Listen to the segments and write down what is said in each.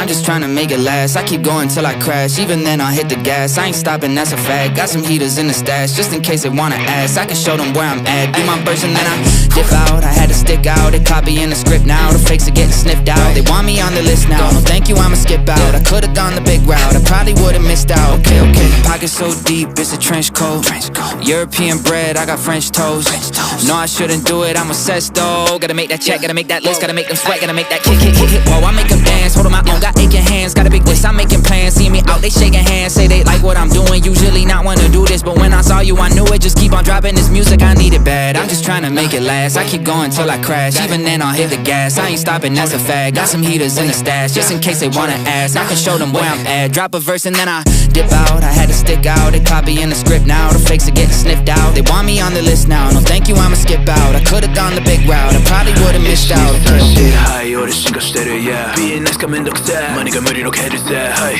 I'm just trying to make it last. I keep going till I crash, even then I'll hit the gas. I ain't stopping, that's a fact. Got some heaters in the stash, just in case they wanna ask. I can show them where I'm at, be my verse and then I dip out. I had to stick out, they copying the script now. The fakes are getting sniffed out, they want me on the list now. No thank you, I'ma skip out. I could've gone the big route, I probably would've missed out. Okay, pocket so deep, it's a trench coat. European bread, I got French toast. No, I shouldn't do it, I'm obsessed though. Gotta make that check, gotta make that list, gotta make them sweat, gotta make that kick. Whoa, I make them dance, hold on my own, got aching hands. Got a big list, I'm making plans. See me out, they shaking hands, say they like what I'm doing. Usually not wanna do this, but when I saw you, I knew it. Just keep on dropping this music, I need it bad. I'm just trying to make it last. I keep going till I crash, even then I'll hit the gas. I ain't stopping, that's a fact. Got some heaters in the stash, just in case they wanna ask. I can show them where I'm at. Drop a verse and then I dip out. I had to stick out, they copying the script now. The fakes are getting sniffed out, they want me on the list now. No thank you, I'ma skip out. I could've gone the big route, I probably would've missed out. Hi,俺進化してる yeah BNS がめんどくせえマニが無理の蹴るぜ Hey,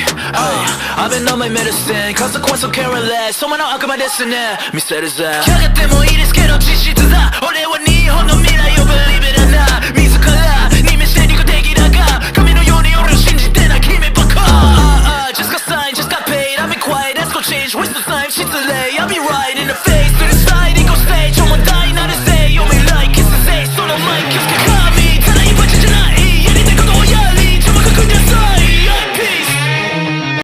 I've been on my medicine Consequence of careless その悪魔ですね見せるぜやがてもいいですけど実質だ俺